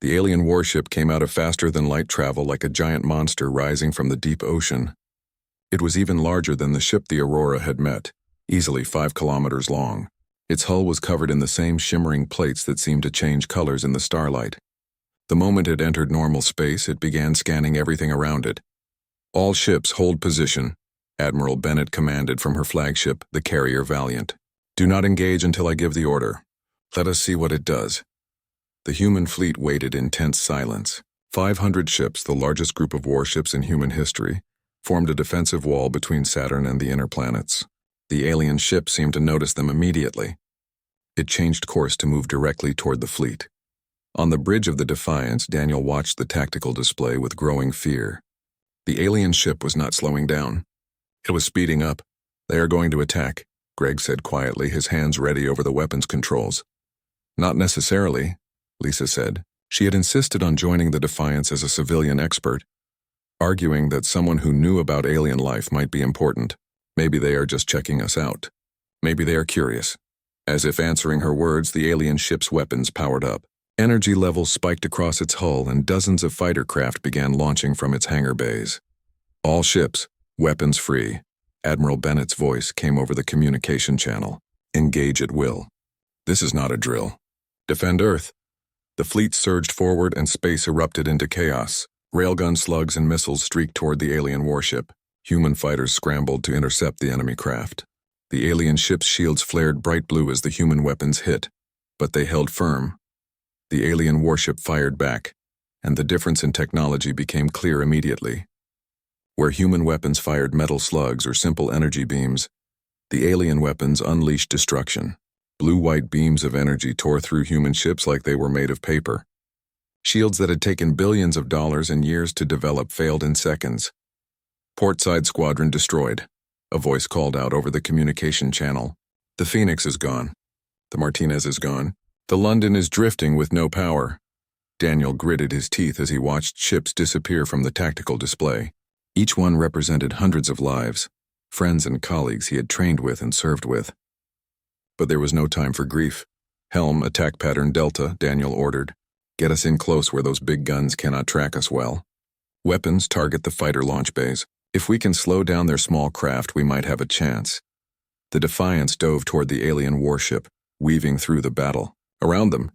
The alien warship came out of faster-than-light travel like a giant monster rising from the deep ocean. It was even larger than the ship the Aurora had met, easily 5 kilometers long. Its hull was covered in the same shimmering plates that seemed to change colors in the starlight. The moment it entered normal space, it began scanning everything around it. "All ships hold position," Admiral Bennett commanded from her flagship, the carrier Valiant. "Do not engage until I give the order. Let us see what it does." The human fleet waited in tense silence. 500 ships, the largest group of warships in human history, formed a defensive wall between Saturn and the inner planets. The alien ship seemed to notice them immediately. It changed course to move directly toward the fleet. On the bridge of the Defiance, Daniel watched the tactical display with growing fear. The alien ship was not slowing down. It was speeding up. "They are going to attack," Greg said quietly, his hands ready over the weapons controls. "Not necessarily," Lisa said. She had insisted on joining the Defiance as a civilian expert, arguing that someone who knew about alien life might be important. "Maybe they are just checking us out. Maybe they are curious." As if answering her words, the alien ship's weapons powered up. Energy levels spiked across its hull and dozens of fighter craft began launching from its hangar bays. "All ships, weapons free." Admiral Bennett's voice came over the communication channel. "Engage at will. This is not a drill. Defend Earth." The fleet surged forward and space erupted into chaos. Railgun slugs and missiles streaked toward the alien warship. Human fighters scrambled to intercept the enemy craft. The alien ship's shields flared bright blue as the human weapons hit, but they held firm. The alien warship fired back, and the difference in technology became clear immediately. Where human weapons fired metal slugs or simple energy beams, the alien weapons unleashed destruction. Blue-white beams of energy tore through human ships like they were made of paper. Shields that had taken billions of dollars and years to develop failed in seconds. "Portside squadron destroyed," a voice called out over the communication channel. "The Phoenix is gone. The Martinez is gone. The London is drifting with no power." Daniel gritted his teeth as he watched ships disappear from the tactical display. Each one represented hundreds of lives, friends and colleagues he had trained with and served with. But there was no time for grief. "Helm, attack pattern Delta," Daniel ordered. "Get us in close where those big guns cannot track us well. Weapons, target the fighter launch bays. If we can slow down their small craft, we might have a chance." The Defiance dove toward the alien warship, weaving through the battle. Around them,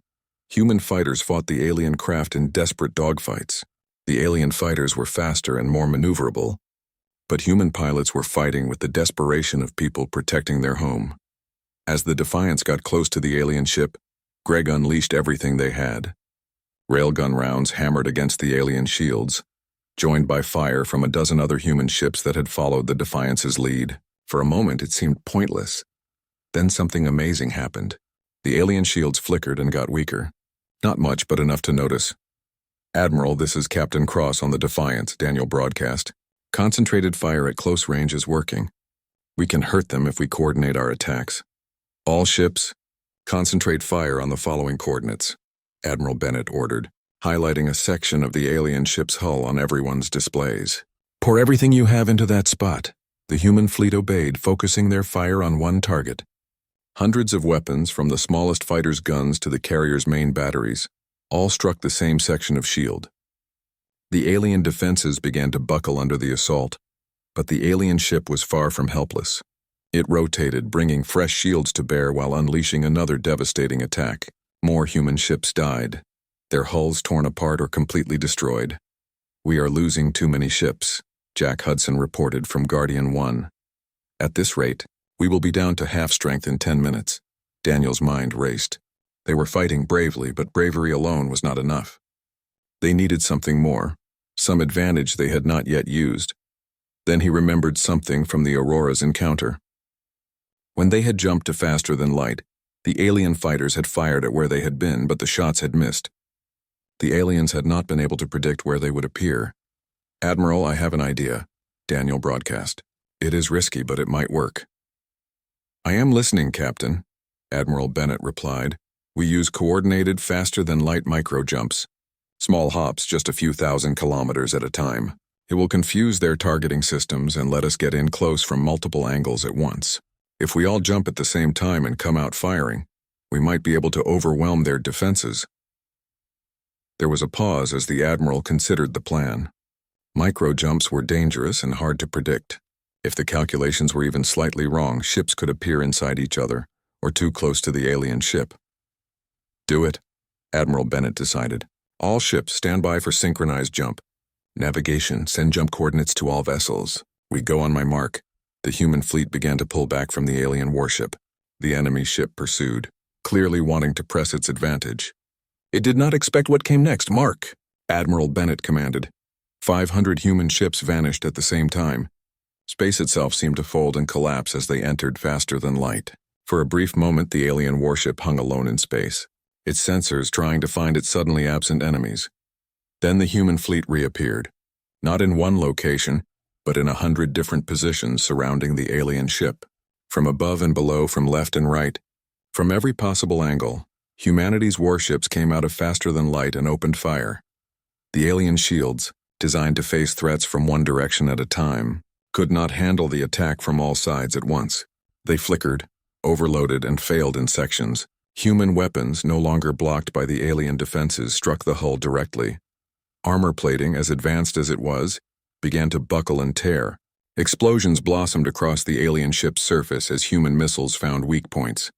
human fighters fought the alien craft in desperate dogfights. The alien fighters were faster and more maneuverable, but human pilots were fighting with the desperation of people protecting their home. As the Defiance got close to the alien ship, Greg unleashed everything they had. Railgun rounds hammered against the alien shields, joined by fire from a dozen other human ships that had followed the Defiance's lead. For a moment, it seemed pointless. Then something amazing happened. The alien shields flickered and got weaker. Not much, but enough to notice. "Admiral, this is Captain Cross on the Defiance," Daniel broadcast. "Concentrated fire at close range is working. We can hurt them if we coordinate our attacks. All ships, concentrate fire on the following coordinates," Admiral Bennett ordered, highlighting a section of the alien ship's hull on everyone's displays. "Pour everything you have into that spot." The human fleet obeyed, focusing their fire on one target. Hundreds of weapons, from the smallest fighter's guns to the carrier's main batteries, all struck the same section of shield. The alien defenses began to buckle under the assault, but the alien ship was far from helpless. It rotated, bringing fresh shields to bear while unleashing another devastating attack. More human ships died, their hulls torn apart or completely destroyed. "We are losing too many ships," Jack Hudson reported from Guardian 1. "At this rate, we will be down to half strength in 10 minutes. Daniel's mind raced. They were fighting bravely, but bravery alone was not enough. They needed something more, some advantage they had not yet used. Then he remembered something from the Aurora's encounter. When they had jumped to faster than light, the alien fighters had fired at where they had been, but the shots had missed. The aliens had not been able to predict where they would appear. "Admiral, I have an idea," Daniel broadcast. "It is risky, but it might work." "I am listening, Captain," Admiral Bennett replied. "We use coordinated, faster-than-light micro-jumps. Small hops, just a few thousand kilometers at a time. It will confuse their targeting systems and let us get in close from multiple angles at once. If we all jump at the same time and come out firing, we might be able to overwhelm their defenses." There was a pause as the Admiral considered the plan. Micro-jumps were dangerous and hard to predict. If the calculations were even slightly wrong, ships could appear inside each other, or too close to the alien ship. "Do it," Admiral Bennett decided. "All ships stand by for synchronized jump. Navigation, send jump coordinates to all vessels. We go on my mark." The human fleet began to pull back from the alien warship. The enemy ship pursued, clearly wanting to press its advantage. "It did not expect what came next. Mark," Admiral Bennett commanded. 500 human ships vanished at the same time. Space itself seemed to fold and collapse as they entered faster than light. For a brief moment, the alien warship hung alone in space, its sensors trying to find its suddenly absent enemies. Then the human fleet reappeared, not in one location, but in 100 different positions surrounding the alien ship. From above and below, from left and right, from every possible angle, humanity's warships came out of faster than light and opened fire. The alien shields, designed to face threats from one direction at a time, could not handle the attack from all sides at once. They flickered, overloaded, and failed in sections. Human weapons, no longer blocked by the alien defenses, struck the hull directly. Armor plating, as advanced as it was, began to buckle and tear. Explosions blossomed across the alien ship's surface as human missiles found weak points.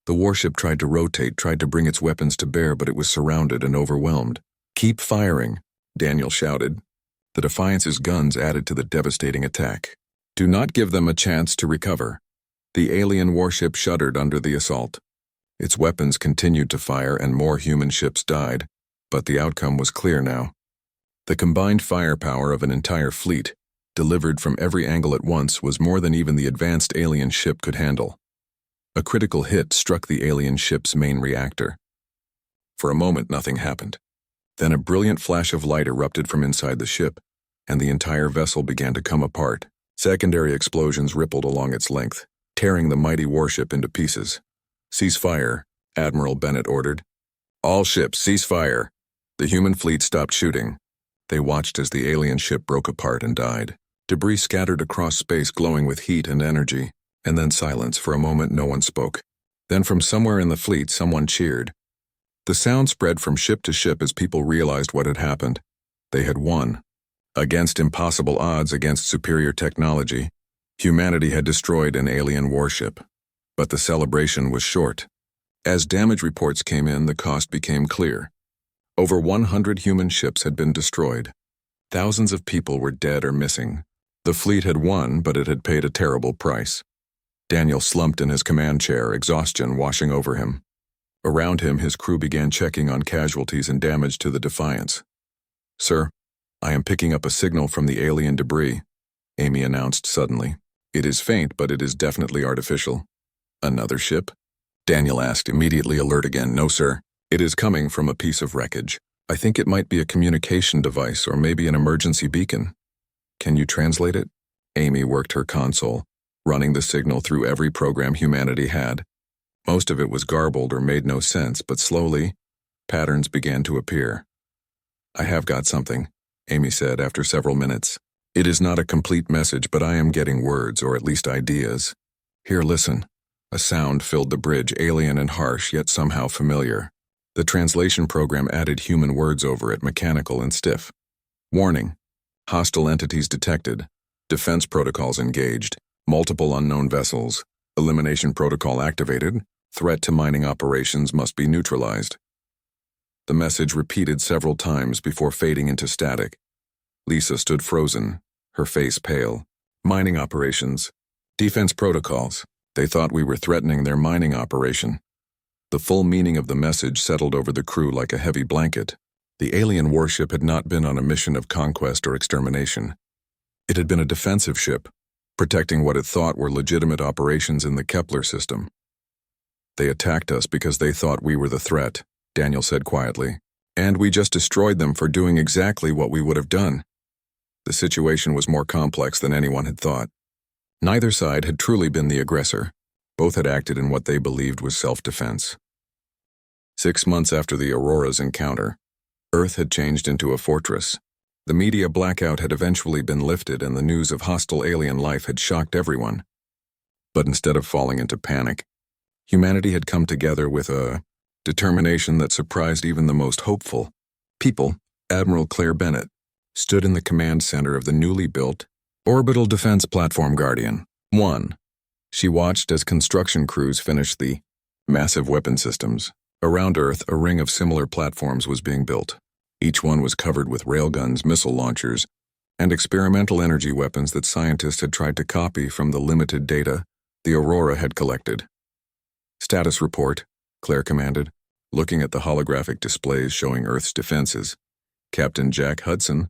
The warship tried to rotate, tried to bring its weapons to bear, but it was surrounded and overwhelmed. "Keep firing," Daniel shouted. The Defiance's guns added to the devastating attack. "Do not give them a chance to recover." The alien warship shuddered under the assault. Its weapons continued to fire and more human ships died, but the outcome was clear now. The combined firepower of an entire fleet, delivered from every angle at once, was more than even the advanced alien ship could handle. A critical hit struck the alien ship's main reactor. For a moment, nothing happened. Then a brilliant flash of light erupted from inside the ship, and the entire vessel began to come apart. Secondary explosions rippled along its length, tearing the mighty warship into pieces. "Cease fire," Admiral Bennett ordered. "All ships, cease fire." The human fleet stopped shooting. They watched as the alien ship broke apart and died. Debris scattered across space, glowing with heat and energy, and then silence. For a moment, no one spoke. Then from somewhere in the fleet, someone cheered. The sound spread from ship to ship as people realized what had happened. They had won. Against impossible odds, against superior technology, humanity had destroyed an alien warship. But the celebration was short. As damage reports came in, the cost became clear. Over 100 human ships had been destroyed. Thousands of people were dead or missing. The fleet had won, but it had paid a terrible price. Daniel slumped in his command chair, exhaustion washing over him. Around him, his crew began checking on casualties and damage to the Defiance. "Sir, I am picking up a signal from the alien debris," Amy announced suddenly. "It is faint, but it is definitely artificial." "Another ship?" Daniel asked, immediately alert again. "No, sir. It is coming from a piece of wreckage. I think it might be a communication device or maybe an emergency beacon." "Can you translate it?" Amy worked her console, running the signal through every program humanity had. Most of it was garbled or made no sense, but slowly, patterns began to appear. "I have got something," Amy said after several minutes. "It is not a complete message, but I am getting words, or at least ideas. Here, listen." A sound filled the bridge, alien and harsh, yet somehow familiar. The translation program added human words over it, mechanical and stiff. "Warning. Hostile entities detected. Defense protocols engaged. Multiple unknown vessels. Elimination protocol activated. Threat to mining operations must be neutralized." The message repeated several times before fading into static. Lisa stood frozen, her face pale. "Mining operations. Defense protocols. They thought we were threatening their mining operation." The full meaning of the message settled over the crew like a heavy blanket. The alien warship had not been on a mission of conquest or extermination. It had been a defensive ship, protecting what it thought were legitimate operations in the Kepler system. "They attacked us because they thought we were the threat," Daniel said quietly. "And we just destroyed them for doing exactly what we would have done." The situation was more complex than anyone had thought. Neither side had truly been the aggressor. Both had acted in what they believed was self-defense. 6 months after the Aurora's encounter, Earth had changed into a fortress. The media blackout had eventually been lifted and the news of hostile alien life had shocked everyone. But instead of falling into panic, humanity had come together with a determination that surprised even the most hopeful. People, Admiral Claire Bennett, stood in the command center of the newly built Orbital Defense Platform Guardian 1. She watched as construction crews finished the massive weapon systems. Around Earth, a ring of similar platforms was being built. Each one was covered with railguns, missile launchers, and experimental energy weapons that scientists had tried to copy from the limited data the Aurora had collected. Status report, Claire commanded, looking at the holographic displays showing Earth's defenses. Captain Jack Hudson,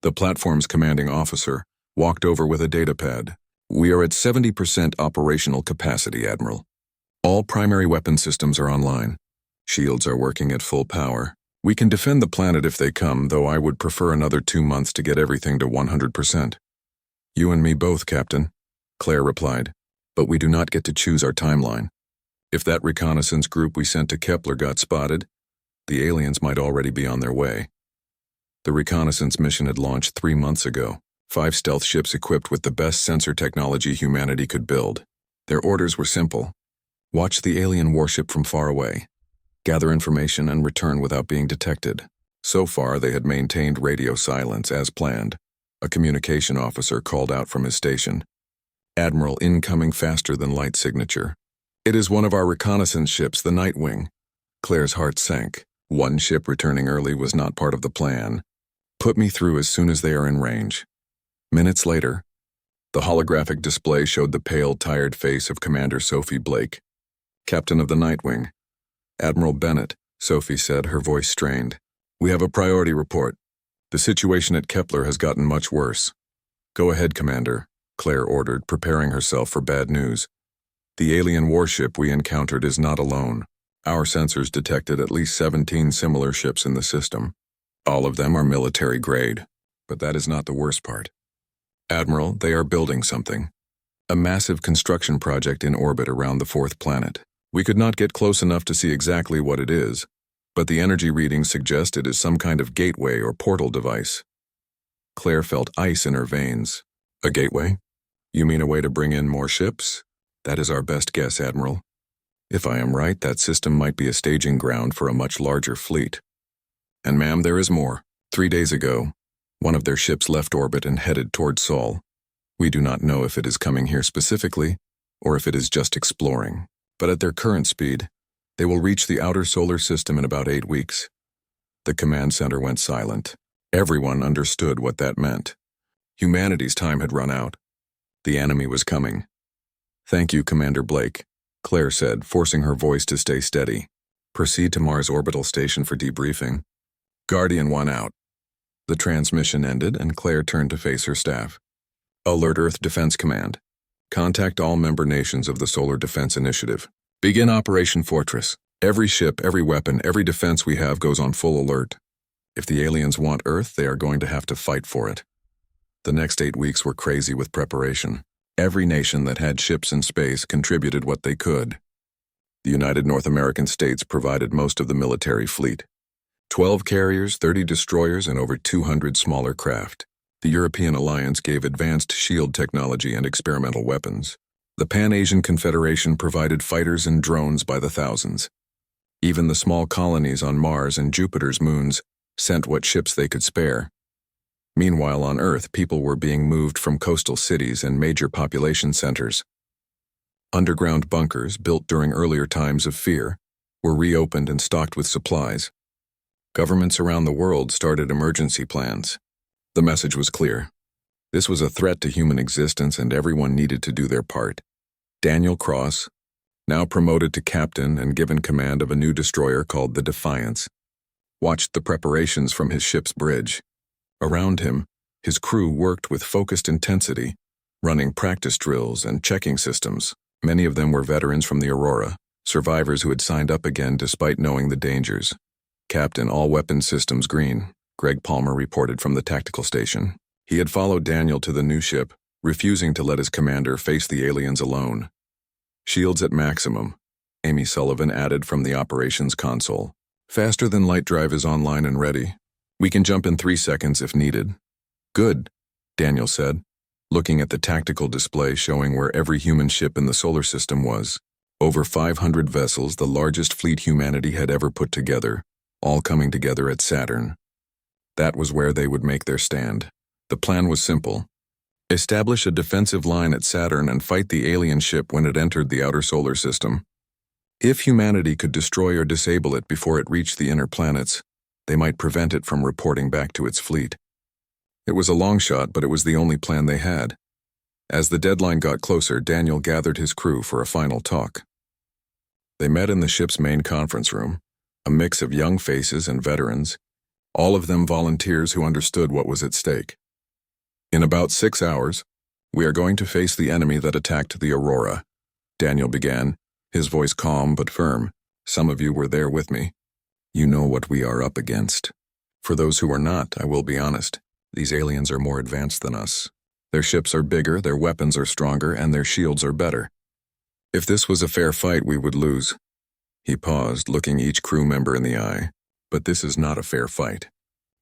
the platform's commanding officer, walked over with a datapad. We are at 70% operational capacity, Admiral. All primary weapon systems are online. Shields are working at full power. We can defend the planet if they come, though I would prefer another 2 months to get everything to 100%. You and me both, Captain, Claire replied, but we do not get to choose our timeline. If that reconnaissance group we sent to Kepler got spotted, the aliens might already be on their way. The reconnaissance mission had launched 3 months ago, 5 stealth ships equipped with the best sensor technology humanity could build. Their orders were simple. Watch the alien warship from far away. Gather information and return without being detected. So far, they had maintained radio silence as planned. A communication officer called out from his station. Admiral, incoming faster than light signature. It is one of our reconnaissance ships, the Nightwing. Claire's heart sank. One ship returning early was not part of the plan. Put me through as soon as they are in range. Minutes later, the holographic display showed the pale, tired face of Commander Sophie Blake, captain of the Nightwing. Admiral Bennett, Sophie said, her voice strained. We have a priority report. The situation at Kepler has gotten much worse. Go ahead, Commander, Claire ordered, preparing herself for bad news. The alien warship we encountered is not alone. Our sensors detected at least 17 similar ships in the system. All of them are military grade, but that is not the worst part. Admiral, they are building something. A massive construction project in orbit around the 4th planet. We could not get close enough to see exactly what it is, but the energy readings suggest it is some kind of gateway or portal device. Claire felt ice in her veins. A gateway? You mean a way to bring in more ships? That is our best guess, Admiral. If I am right, that system might be a staging ground for a much larger fleet. And ma'am, there is more. 3 days ago, one of their ships left orbit and headed toward Sol. We do not know if it is coming here specifically, or if it is just exploring. But at their current speed, they will reach the outer solar system in about 8 weeks. The command center went silent. Everyone understood what that meant. Humanity's time had run out. The enemy was coming. Thank you, Commander Blake, Claire said, forcing her voice to stay steady. Proceed to Mars Orbital Station for debriefing. Guardian 1 out. The transmission ended, and Claire turned to face her staff. Alert Earth Defense Command. Contact all member nations of the Solar Defense Initiative. Begin Operation Fortress. Every ship, every weapon, every defense we have goes on full alert. If the aliens want Earth, they are going to have to fight for it. The next 8 weeks were crazy with preparation. Every nation that had ships in space contributed what they could. The United North American States provided most of the military fleet. 12 carriers, 30 destroyers, and over 200 smaller craft. The European alliance gave advanced shield technology and experimental weapons. The Pan-Asian Confederation provided fighters and drones by the thousands. Even the small colonies on Mars and Jupiter's moons sent what ships they could spare. Meanwhile, on Earth, people were being moved from coastal cities and major population centers. Underground bunkers, built during earlier times of fear, were reopened and stocked with supplies. Governments around the world started emergency plans. The message was clear. This was a threat to human existence, and everyone needed to do their part. Daniel Cross, now promoted to captain and given command of a new destroyer called the Defiance, watched the preparations from his ship's bridge. Around him, his crew worked with focused intensity, running practice drills and checking systems. Many of them were veterans from the Aurora, survivors who had signed up again despite knowing the dangers. Captain, all weapon systems green, Greg Palmer reported from the tactical station. He had followed Daniel to the new ship, refusing to let his commander face the aliens alone. Shields at maximum, Amy Sullivan added from the operations console. Faster than light drive is online and ready. We can jump in 3 seconds if needed. Good, Daniel said, looking at the tactical display showing where every human ship in the solar system was. Over 500 vessels, the largest fleet humanity had ever put together, all coming together at Saturn. That was where they would make their stand. The plan was simple. Establish a defensive line at Saturn and fight the alien ship when it entered the outer solar system. If humanity could destroy or disable it before it reached the inner planets, they might prevent it from reporting back to its fleet. It was a long shot, but it was the only plan they had. As the deadline got closer, Daniel gathered his crew for a final talk. They met in the ship's main conference room, a mix of young faces and veterans, all of them volunteers who understood what was at stake. In about 6 hours, we are going to face the enemy that attacked the Aurora, Daniel began, his voice calm but firm. Some of you were there with me. You know what we are up against. For those who are not, I will be honest, these aliens are more advanced than us. Their ships are bigger, their weapons are stronger, and their shields are better. If this was a fair fight, we would lose. He paused, looking each crew member in the eye. But this is not a fair fight.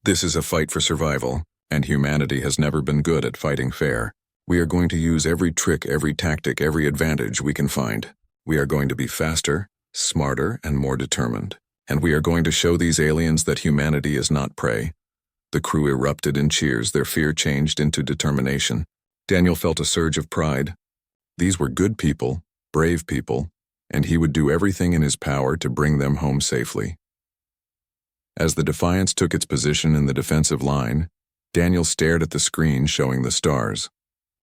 This is a fight for survival, and humanity has never been good at fighting fair. We are going to use every trick, every tactic, every advantage we can find. We are going to be faster, smarter, and more determined. And we are going to show these aliens that humanity is not prey. The crew erupted in cheers, their fear changed into determination. Daniel felt a surge of pride. These were good people, brave people, and he would do everything in his power to bring them home safely. As the Defiance took its position in the defensive line, Daniel stared at the screen showing the stars.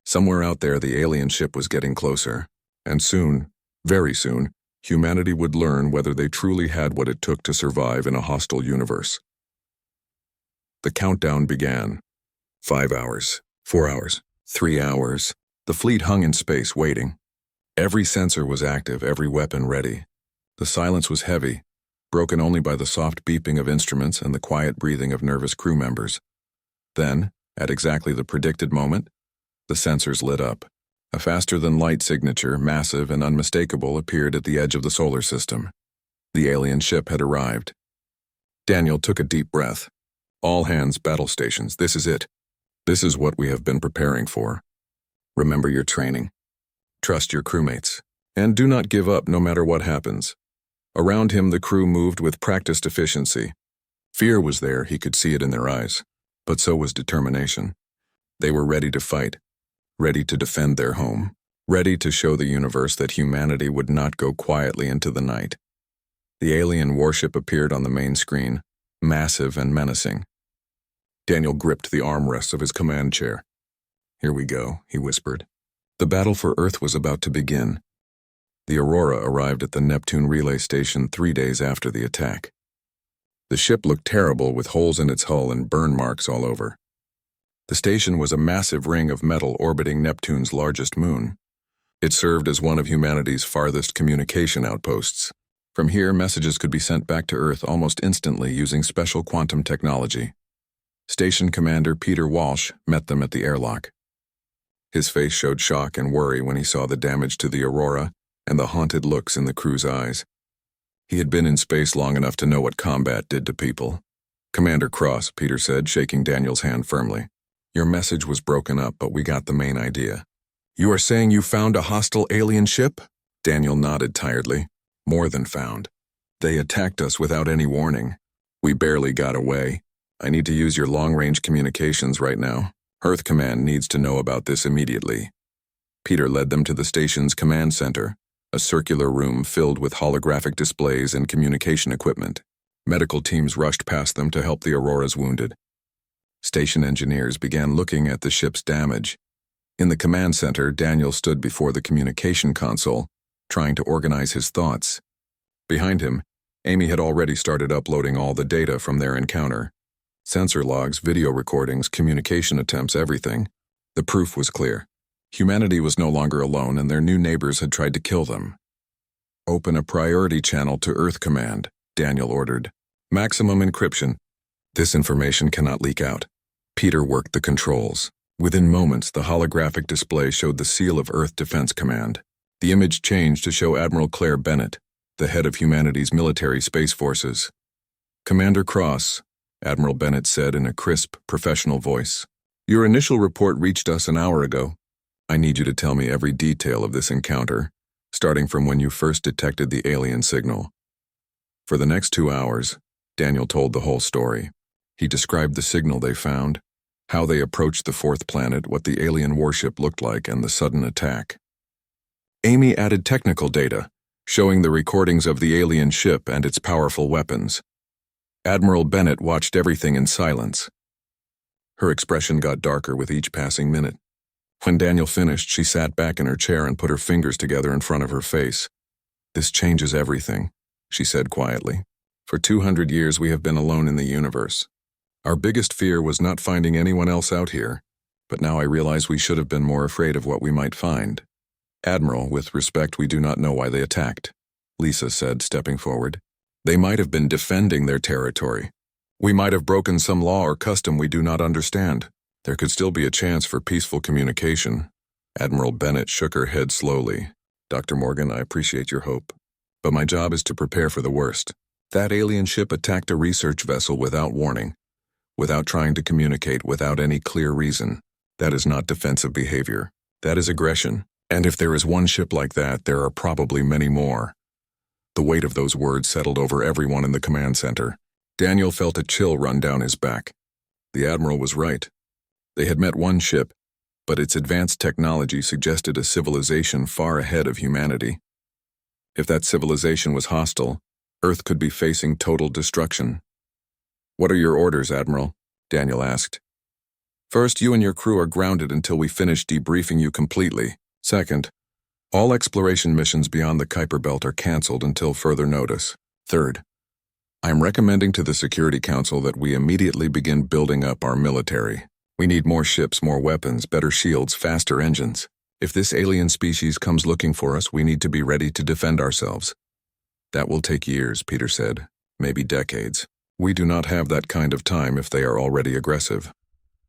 Somewhere out there, the alien ship was getting closer, and soon, very soon, humanity would learn whether they truly had what it took to survive in a hostile universe. The countdown began. 5 hours, 4 hours, 3 hours. The fleet hung in space, waiting. Every sensor was active, every weapon ready. The silence was heavy, broken only by the soft beeping of instruments and the quiet breathing of nervous crew members. Then, at exactly the predicted moment, the sensors lit up. A faster-than-light signature, massive and unmistakable, appeared at the edge of the solar system. The alien ship had arrived. Daniel took a deep breath. All hands, battle stations, this is it. This is what we have been preparing for. Remember your training. Trust your crewmates. And do not give up no matter what happens. Around him, the crew moved with practiced efficiency. Fear was there, he could see it in their eyes. But so was determination. They were ready to fight, ready to defend their home, ready to show the universe that humanity would not go quietly into the night. The alien warship appeared on the main screen, massive and menacing. Daniel gripped the armrests of his command chair. Here we go, he whispered. The battle for Earth was about to begin. The Aurora arrived at the Neptune relay station 3 days after the attack. The ship looked terrible with holes in its hull and burn marks all over. The station was a massive ring of metal orbiting Neptune's largest moon. It served as one of humanity's farthest communication outposts. From here, messages could be sent back to Earth almost instantly using special quantum technology. Station Commander Peter Walsh met them at the airlock. His face showed shock and worry when he saw the damage to the Aurora and the haunted looks in the crew's eyes. He had been in space long enough to know what combat did to people. Commander Cross, Peter said, shaking Daniel's hand firmly. Your message was broken up, but we got the main idea. You are saying you found a hostile alien ship? Daniel nodded tiredly. More than found. They attacked us without any warning. We barely got away. I need to use your long-range communications right now. Earth Command needs to know about this immediately. Peter led them to the station's command center, a circular room filled with holographic displays and communication equipment. Medical teams rushed past them to help the Aurora's wounded. Station engineers began looking at the ship's damage. In the command center, Daniel stood before the communication console, trying to organize his thoughts. Behind him, Amy had already started uploading all the data from their encounter. Sensor logs, video recordings, communication attempts, everything. The proof was clear. Humanity was no longer alone, and their new neighbors had tried to kill them. Open a priority channel to Earth Command, Daniel ordered. Maximum encryption. This information cannot leak out. Peter worked the controls. Within moments, the holographic display showed the seal of Earth Defense Command. The image changed to show Admiral Claire Bennett, the head of humanity's military space forces. Commander Cross, Admiral Bennett said in a crisp, professional voice. Your initial report reached us an hour ago. I need you to tell me every detail of this encounter, starting from when you first detected the alien signal. For the next 2 hours, Daniel told the whole story. He described the signal they found, how they approached the fourth planet, what the alien warship looked like, and the sudden attack. Amy added technical data, showing the recordings of the alien ship and its powerful weapons. Admiral Bennett watched everything in silence. Her expression got darker with each passing minute. When Daniel finished, she sat back in her chair and put her fingers together in front of her face. "This changes everything," she said quietly. "For 200 years we have been alone in the universe. Our biggest fear was not finding anyone else out here, but now I realize we should have been more afraid of what we might find." "Admiral, with respect, we do not know why they attacked," Lisa said, stepping forward. "They might have been defending their territory. We might have broken some law or custom we do not understand. There could still be a chance for peaceful communication." Admiral Bennett shook her head slowly. "Dr. Morgan, I appreciate your hope, but my job is to prepare for the worst. That alien ship attacked a research vessel without warning, without trying to communicate, without any clear reason. That is not defensive behavior. That is aggression. And if there is one ship like that, there are probably many more." The weight of those words settled over everyone in the command center. Daniel felt a chill run down his back. The Admiral was right. They had met one ship, but its advanced technology suggested a civilization far ahead of humanity. If that civilization was hostile, Earth could be facing total destruction. "What are your orders, Admiral?" Daniel asked. "First, you and your crew are grounded until we finish debriefing you completely. Second, all exploration missions beyond the Kuiper Belt are canceled until further notice. Third, I'm recommending to the Security Council that we immediately begin building up our military. We need more ships, more weapons, better shields, faster engines. If this alien species comes looking for us, we need to be ready to defend ourselves." "That will take years," Peter said. "Maybe decades. We do not have that kind of time if they are already aggressive.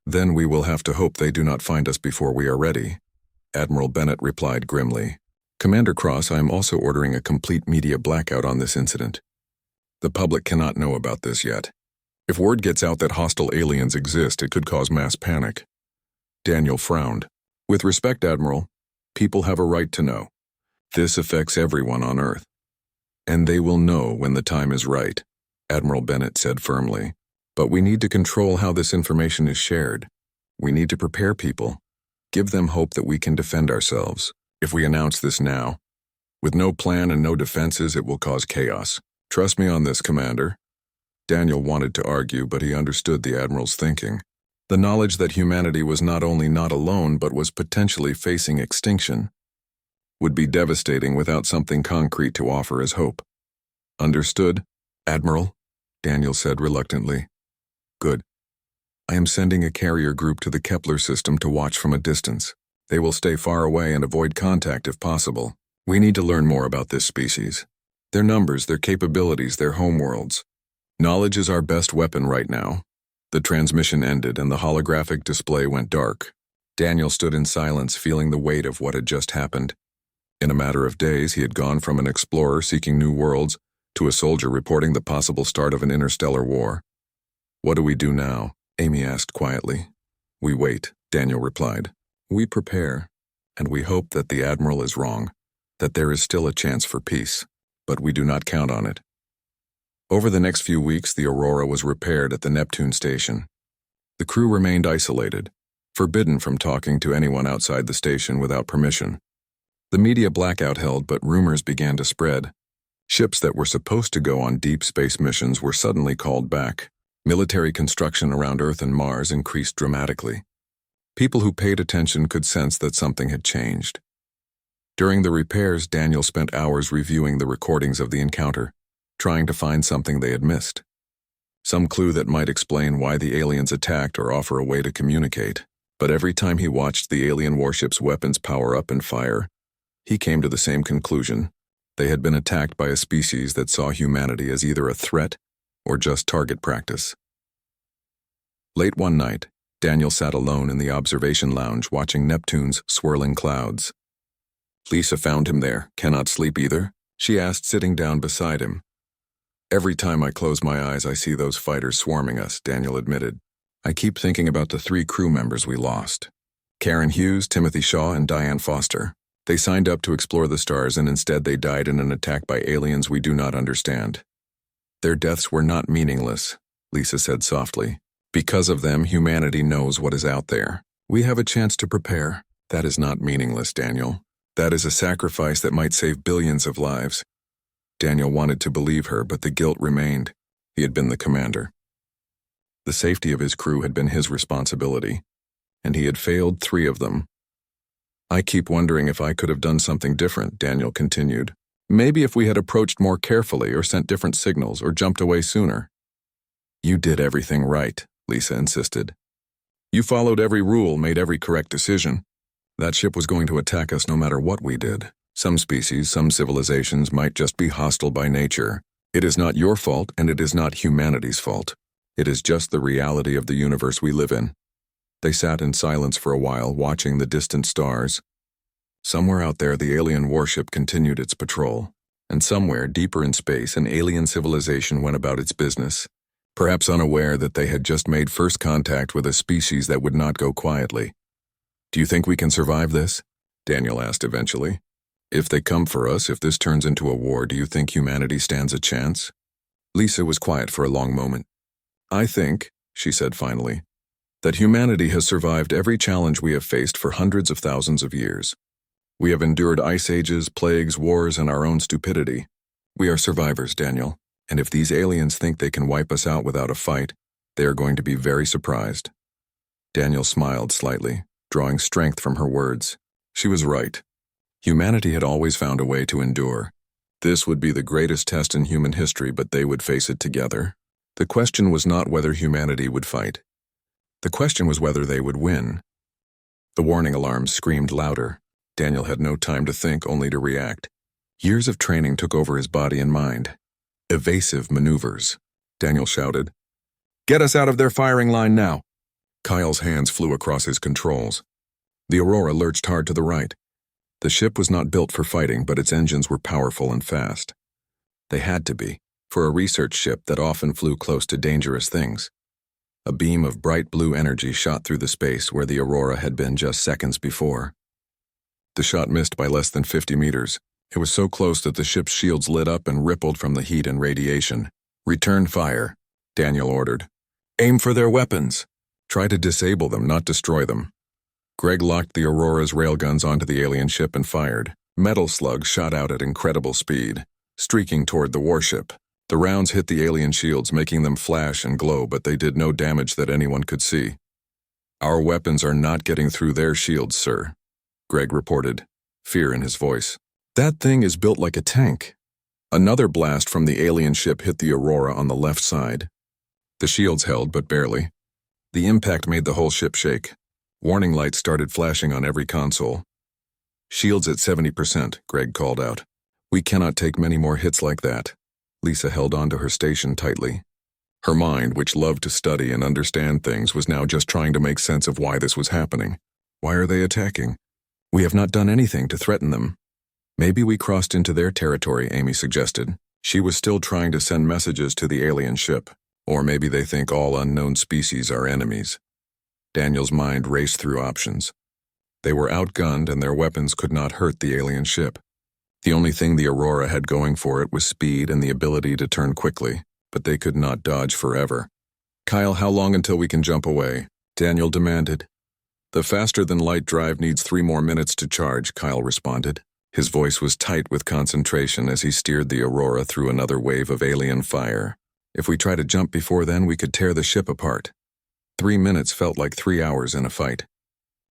Then we will have to hope they do not find us before we are ready." Admiral Bennett replied grimly. "Commander Cross, I am also ordering a complete media blackout on this incident. The public cannot know about this yet. If word gets out that hostile aliens exist, it could cause mass panic." Daniel frowned. "With respect, Admiral, people have a right to know. This affects everyone on Earth. And they will know when the time is right," Admiral Bennett said firmly. "But we need to control how this information is shared. We need to prepare people, give them hope that we can defend ourselves. If we announce this now, with no plan and no defenses, it will cause chaos. Trust me on this, Commander." Daniel wanted to argue, but he understood the Admiral's thinking. The knowledge that humanity was not only not alone but was potentially facing extinction would be devastating without something concrete to offer as hope. "Understood, Admiral," Daniel said reluctantly. "Good. I am sending a carrier group to the Kepler system to watch from a distance. They will stay far away and avoid contact if possible. We need to learn more about this species. Their numbers, their capabilities, their homeworlds. Knowledge is our best weapon right now." The transmission ended and the holographic display went dark. Daniel stood in silence, feeling the weight of what had just happened. In a matter of days, he had gone from an explorer seeking new worlds to a soldier reporting the possible start of an interstellar war. "What do we do now?" Amy asked quietly. "We wait," Daniel replied. "We prepare, and we hope that the Admiral is wrong, that there is still a chance for peace, but we do not count on it." Over the next few weeks, the Aurora was repaired at the Neptune station. The crew remained isolated, forbidden from talking to anyone outside the station without permission. The media blackout held, but rumors began to spread. Ships that were supposed to go on deep space missions were suddenly called back. Military construction around Earth and Mars increased dramatically. People who paid attention could sense that something had changed. During the repairs, Daniel spent hours reviewing the recordings of the encounter, trying to find something they had missed. Some clue that might explain why the aliens attacked or offer a way to communicate. But every time he watched the alien warship's weapons power up and fire, he came to the same conclusion. They had been attacked by a species that saw humanity as either a threat or just target practice. Late one night, Daniel sat alone in the observation lounge watching Neptune's swirling clouds. "Lisa found him there. Cannot sleep either?" she asked, sitting down beside him. "Every time I close my eyes, I see those fighters swarming us," Daniel admitted. "I keep thinking about the 3 crew members we lost. Karen Hughes, Timothy Shaw, and Diane Foster. They signed up to explore the stars and instead they died in an attack by aliens we do not understand. Their deaths were not meaningless. Lisa said softly. Because of them, humanity knows what is out there. We have a chance to prepare. That is not meaningless, Daniel. That is a sacrifice that might save billions of lives. Daniel wanted to believe her, but the guilt remained. He had been the commander. The safety of his crew had been his responsibility, and he had failed 3 of them. I keep wondering if I could have done something different, Daniel continued. Maybe if we had approached more carefully or sent different signals or jumped away sooner. You did everything right, Lisa insisted. You followed every rule, made every correct decision. That ship was going to attack us no matter what we did. Some species, some civilizations might just be hostile by nature. It is not your fault, and it is not humanity's fault. It is just the reality of the universe we live in. They sat in silence for a while, watching the distant stars. Somewhere out there, the alien warship continued its patrol, and somewhere, deeper in space, an alien civilization went about its business, perhaps unaware that they had just made first contact with a species that would not go quietly. Do you think we can survive this? Daniel asked eventually. If they come for us, if this turns into a war, do you think humanity stands a chance? Lisa was quiet for a long moment. I think, she said finally, that humanity has survived every challenge we have faced for hundreds of thousands of years. We have endured ice ages, plagues, wars, and our own stupidity. We are survivors, Daniel, and if these aliens think they can wipe us out without a fight, they are going to be very surprised. Daniel smiled slightly, drawing strength from her words. She was right. Humanity had always found a way to endure. This would be the greatest test in human history, but they would face it together. The question was not whether humanity would fight. The question was whether they would win. The warning alarms screamed louder. Daniel had no time to think, only to react. Years of training took over his body and mind. Evasive maneuvers. Daniel shouted. Get us out of their firing line now. Kyle's hands flew across his controls. The Aurora lurched hard to the right. The ship was not built for fighting, but its engines were powerful and fast. They had to be, for a research ship that often flew close to dangerous things. A beam of bright blue energy shot through the space where the Aurora had been just seconds before. The shot missed by less than 50 meters. It was so close that the ship's shields lit up and rippled from the heat and radiation. Return fire, Daniel ordered. Aim for their weapons. Try to disable them, not destroy them. Greg locked the Aurora's railguns onto the alien ship and fired. Metal slugs shot out at incredible speed, streaking toward the warship. The rounds hit the alien shields, making them flash and glow, but they did no damage that anyone could see. Our weapons are not getting through their shields, sir, Greg reported, fear in his voice. That thing is built like a tank. Another blast from the alien ship hit the Aurora on the left side. The shields held, but barely. The impact made the whole ship shake. Warning lights started flashing on every console. Shields at 70%, Greg called out. We cannot take many more hits like that. Lisa held onto her station tightly. Her mind, which loved to study and understand things, was now just trying to make sense of why this was happening. Why are they attacking? We have not done anything to threaten them. Maybe we crossed into their territory, Amy suggested. She was still trying to send messages to the alien ship. Or maybe they think all unknown species are enemies. Daniel's mind raced through options. They were outgunned and their weapons could not hurt the alien ship. The only thing the Aurora had going for it was speed and the ability to turn quickly, but they could not dodge forever. Kyle, how long until we can jump away? Daniel demanded. The faster-than-light drive needs 3 more minutes to charge, Kyle responded. His voice was tight with concentration as he steered the Aurora through another wave of alien fire. If we try to jump before then, we could tear the ship apart. 3 minutes felt like 3 hours in a fight.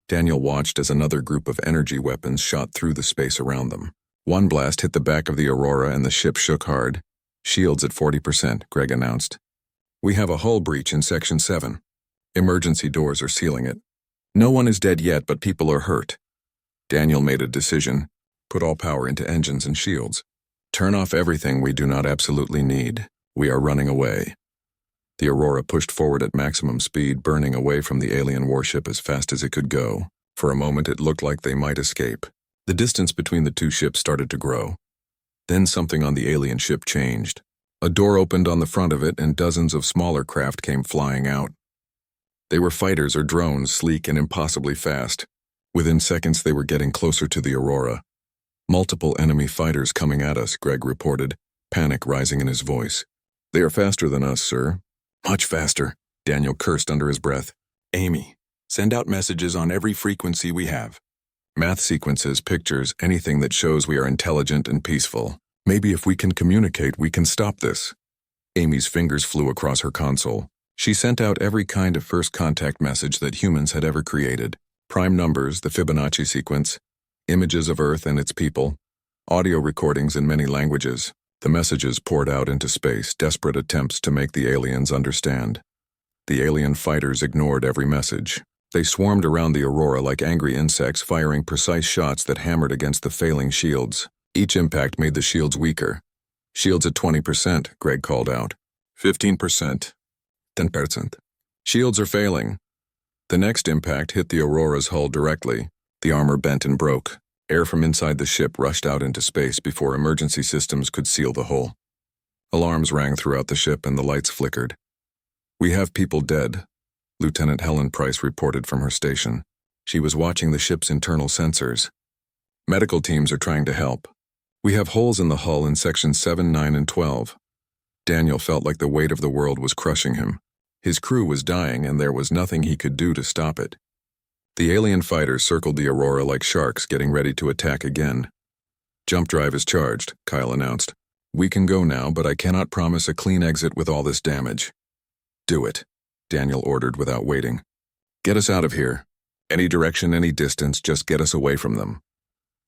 Daniel watched as another group of energy weapons shot through the space around them. One blast hit the back of the Aurora and the ship shook hard. Shields at 40%, Greg announced. We have a hull breach in Section 7. Emergency doors are sealing it. No one is dead yet, but people are hurt. Daniel made a decision. Put all power into engines and shields. Turn off everything we do not absolutely need. We are running away. The Aurora pushed forward at maximum speed, burning away from the alien warship as fast as it could go. For a moment, it looked like they might escape. The distance between the two ships started to grow. Then something on the alien ship changed. A door opened on the front of it and dozens of smaller craft came flying out. They were fighters or drones, sleek and impossibly fast. Within seconds, they were getting closer to the Aurora. Multiple enemy fighters coming at us, Greg reported, panic rising in his voice. They are faster than us, sir. Much faster, Daniel cursed under his breath. Amy, send out messages on every frequency we have. Math sequences, pictures, anything that shows we are intelligent and peaceful. Maybe if we can communicate, we can stop this. Amy's fingers flew across her console. She sent out every kind of first contact message that humans had ever created. Prime numbers, the Fibonacci sequence, images of Earth and its people, audio recordings in many languages. The messages poured out into space, desperate attempts to make the aliens understand. The alien fighters ignored every message. They swarmed around the Aurora like angry insects, firing precise shots that hammered against the failing shields. Each impact made the shields weaker. Shields at 20%, Greg called out. 15%. 10%. Shields are failing. The next impact hit the Aurora's hull directly. The armor bent and broke. Air from inside the ship rushed out into space before emergency systems could seal the hole. Alarms rang throughout the ship and the lights flickered. We have people dead, Lieutenant Helen Price reported from her station. She was watching the ship's internal sensors. Medical teams are trying to help. We have holes in the hull in sections 7, 9, and 12. Daniel felt like the weight of the world was crushing him. His crew was dying and there was nothing he could do to stop it. The alien fighters circled the Aurora like sharks, getting ready to attack again. Jump drive is charged, Kyle announced. We can go now, but I cannot promise a clean exit with all this damage. Do it, Daniel ordered without waiting. Get us out of here. Any direction, any distance, just get us away from them.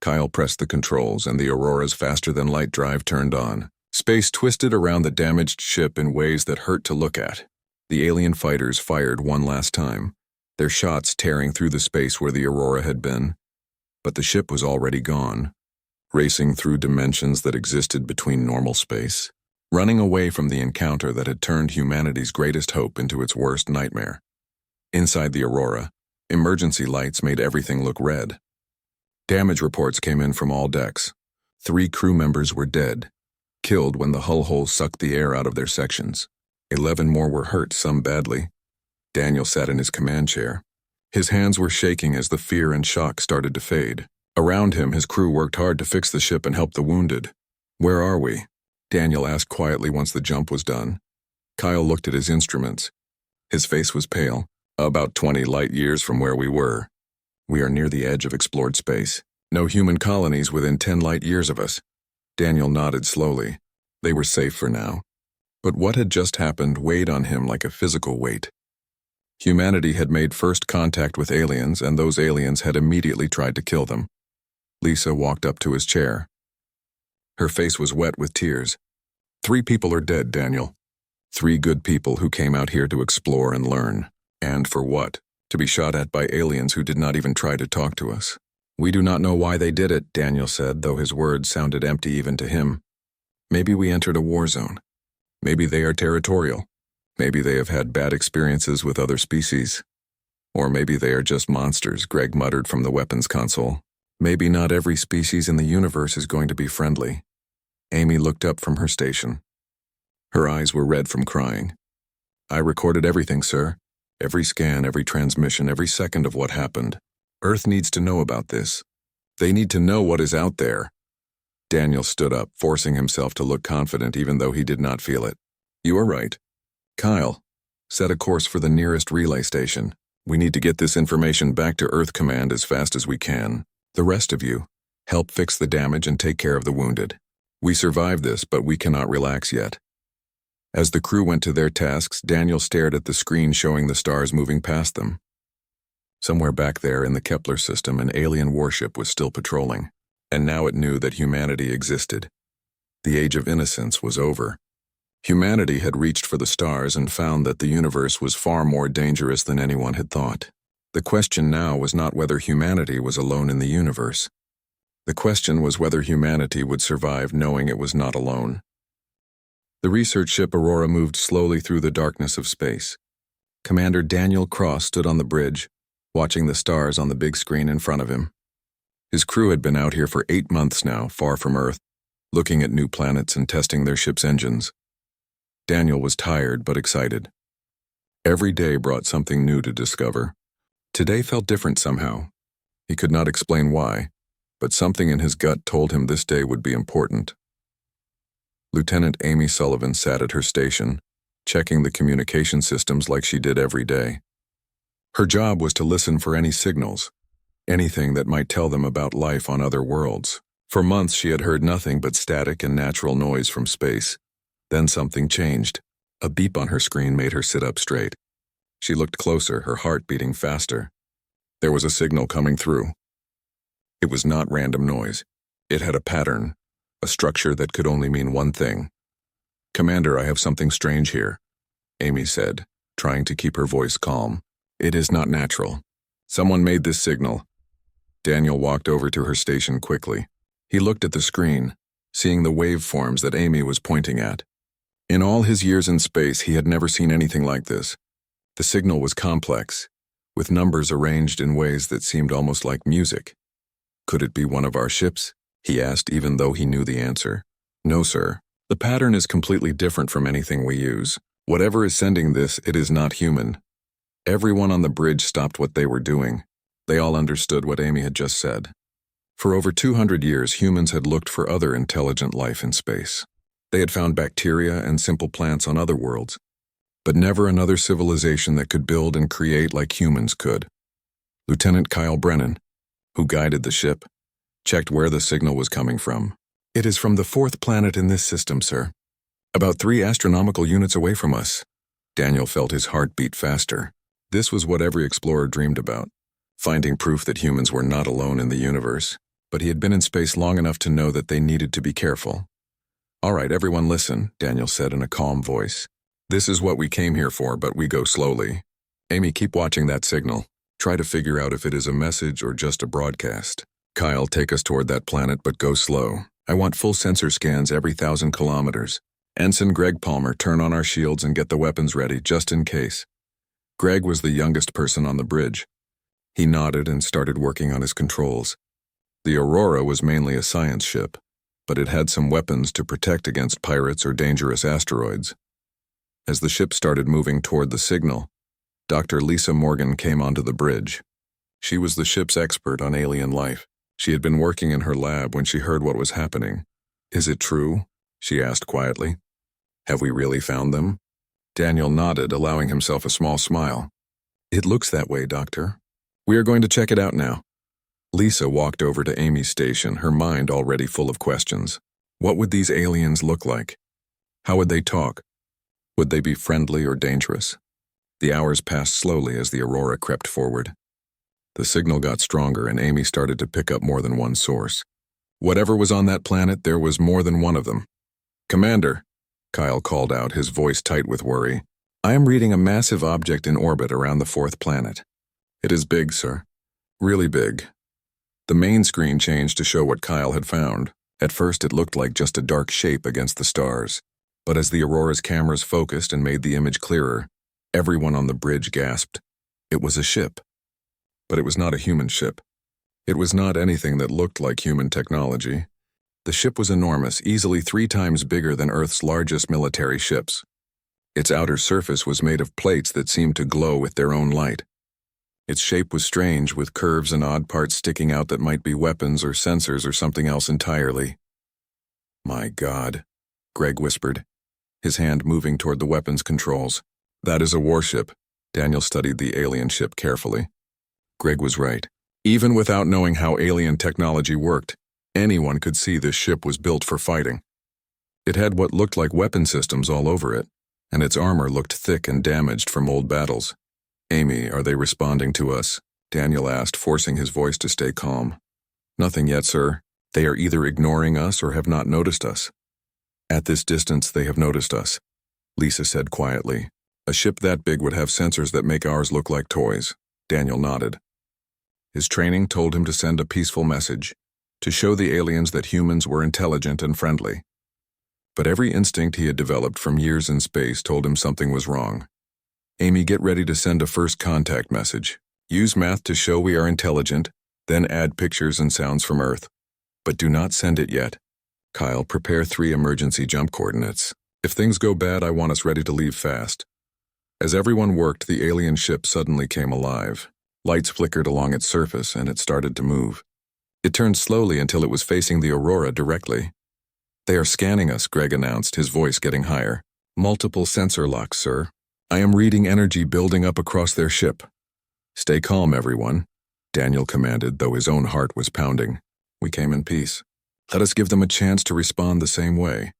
Kyle pressed the controls and the Aurora's faster-than-light drive turned on. Space twisted around the damaged ship in ways that hurt to look at. The alien fighters fired one last time, their shots tearing through the space where the Aurora had been. But the ship was already gone, racing through dimensions that existed between normal space, running away from the encounter that had turned humanity's greatest hope into its worst nightmare. Inside the Aurora, emergency lights made everything look red. Damage reports came in from all decks. 3 crew members were dead, killed when the hull holes sucked the air out of their sections. 11 more were hurt, some badly. Daniel sat in his command chair. His hands were shaking as the fear and shock started to fade. Around him, his crew worked hard to fix the ship and help the wounded. Where are we? Daniel asked quietly once the jump was done. Kyle looked at his instruments. His face was pale. About 20 light years from where we were. We are near the edge of explored space. No human colonies within 10 light years of us. Daniel nodded slowly. They were safe for now. But what had just happened weighed on him like a physical weight. Humanity had made first contact with aliens, and those aliens had immediately tried to kill them. Lisa walked up to his chair. Her face was wet with tears. 3 people are dead, Daniel. 3 good people who came out here to explore and learn. And for what? To be shot at by aliens who did not even try to talk to us. We do not know why they did it, Daniel said, though his words sounded empty even to him. Maybe we entered a war zone. Maybe they are territorial. Maybe they have had bad experiences with other species. Or maybe they are just monsters, Greg muttered from the weapons console. Maybe not every species in the universe is going to be friendly. Amy looked up from her station. Her eyes were red from crying. I recorded everything, sir. Every scan, every transmission, every second of what happened. Earth needs to know about this. They need to know what is out there. Daniel stood up, forcing himself to look confident even though he did not feel it. You are right. Kyle, set a course for the nearest relay station. We need to get this information back to Earth Command as fast as we can. The rest of you, help fix the damage and take care of the wounded. We survived this, but we cannot relax yet. As the crew went to their tasks, Daniel stared at the screen showing the stars moving past them. Somewhere back there in the Kepler system, an alien warship was still patrolling, and now it knew that humanity existed. The age of innocence was over. Humanity had reached for the stars and found that the universe was far more dangerous than anyone had thought. The question now was not whether humanity was alone in the universe. The question was whether humanity would survive knowing it was not alone. The research ship Aurora moved slowly through the darkness of space. Commander Daniel Cross stood on the bridge, watching the stars on the big screen in front of him. His crew had been out here for 8 months now, far from Earth, looking at new planets and testing their ship's engines. Daniel was tired but excited. Every day brought something new to discover. Today felt different somehow. He could not explain why, but something in his gut told him this day would be important. Lieutenant Amy Sullivan sat at her station, checking the communication systems like she did every day. Her job was to listen for any signals, anything that might tell them about life on other worlds. For months she had heard nothing but static and natural noise from space. Then something changed. A beep on her screen made her sit up straight. She looked closer, her heart beating faster. There was a signal coming through. It was not random noise. It had a pattern, a structure that could only mean one thing. "Commander, I have something strange here," Amy said, trying to keep her voice calm. "It is not natural. Someone made this signal." Daniel walked over to her station quickly. He looked at the screen, seeing the waveforms that Amy was pointing at. In all his years in space, he had never seen anything like this. The signal was complex, with numbers arranged in ways that seemed almost like music. "Could it be one of our ships?" he asked, even though he knew the answer. "No, sir. The pattern is completely different from anything we use. Whatever is sending this, it is not human." Everyone on the bridge stopped what they were doing. They all understood what Amy had just said. For over 200 years, humans had looked for other intelligent life in space. They had found bacteria and simple plants on other worlds, but never another civilization that could build and create like humans could. Lieutenant Kyle Brennan, who guided the ship, checked where the signal was coming from. "It is from the 4th planet in this system, sir. About 3 astronomical units away from us." Daniel felt his heart beat faster. This was what every explorer dreamed about, finding proof that humans were not alone in the universe. But he had been in space long enough to know that they needed to be careful. "All right, everyone listen," Daniel said in a calm voice. "This is what we came here for, but we go slowly. Amy, keep watching that signal. Try to figure out if it is a message or just a broadcast. Kyle, take us toward that planet, but go slow. I want full sensor scans every 1,000 kilometers. Ensign Greg Palmer, turn on our shields and get the weapons ready, just in case." Greg was the youngest person on the bridge. He nodded and started working on his controls. The Aurora was mainly a science ship, but it had some weapons to protect against pirates or dangerous asteroids. As the ship started moving toward the signal, Dr. Lisa Morgan came onto the bridge. She was the ship's expert on alien life. She had been working in her lab when she heard what was happening. "Is it true?" she asked quietly. "Have we really found them?" Daniel nodded, allowing himself a small smile. "It looks that way, Doctor. We are going to check it out now." Lisa walked over to Amy's station, her mind already full of questions. What would these aliens look like? How would they talk? Would they be friendly or dangerous? The hours passed slowly as the Aurora crept forward. The signal got stronger and Amy started to pick up more than one source. Whatever was on that planet, there was more than one of them. "Commander," Kyle called out, his voice tight with worry. "I am reading a massive object in orbit around the 4th planet. It is big, sir. Really big." The main screen changed to show what Kyle had found. At first it looked like just a dark shape against the stars. But as the Aurora's cameras focused and made the image clearer, everyone on the bridge gasped. It was a ship. But it was not a human ship. It was not anything that looked like human technology. The ship was enormous, easily 3 times bigger than Earth's largest military ships. Its outer surface was made of plates that seemed to glow with their own light. Its shape was strange, with curves and odd parts sticking out that might be weapons or sensors or something else entirely. "My God," Greg whispered, his hand moving toward the weapons controls. "That is a warship." Daniel studied the alien ship carefully. Greg was right. Even without knowing how alien technology worked, anyone could see this ship was built for fighting. It had what looked like weapon systems all over it, and its armor looked thick and damaged from old battles. "Amy, are they responding to us?" Daniel asked, forcing his voice to stay calm. "Nothing yet, sir. They are either ignoring us or have not noticed us." "At this distance, they have noticed us," Lisa said quietly. "A ship that big would have sensors that make ours look like toys." Daniel nodded. His training told him to send a peaceful message, to show the aliens that humans were intelligent and friendly. But every instinct he had developed from years in space told him something was wrong. "Amy, get ready to send a first contact message. Use math to show we are intelligent, then add pictures and sounds from Earth. But do not send it yet. Kyle, prepare 3 emergency jump coordinates. If things go bad, I want us ready to leave fast." As everyone worked, the alien ship suddenly came alive. Lights flickered along its surface and it started to move. It turned slowly until it was facing the Aurora directly. "They are scanning us," Greg announced, his voice getting higher. Multiple sensor locks, sir. I am reading energy building up across their ship. Stay calm, everyone, Daniel commanded, though his own heart was pounding. We came in peace. Let us give them a chance to respond the same way.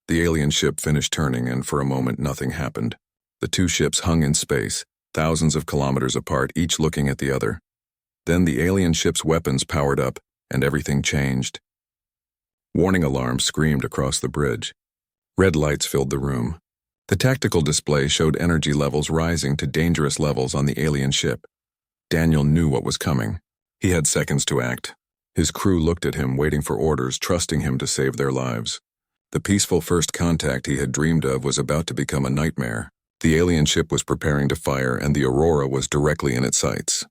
The alien ship finished turning, and for a moment nothing happened. The two ships hung in space, thousands of kilometers apart, each looking at the other. Then the alien ship's weapons powered up, and everything changed. Warning alarms screamed across the bridge. Red lights filled the room. The tactical display showed energy levels rising to dangerous levels on the alien ship. Daniel knew what was coming. He had seconds to act. His crew looked at him, waiting for orders, trusting him to save their lives. The peaceful first contact he had dreamed of was about to become a nightmare. The alien ship was preparing to fire, and the Aurora was directly in its sights.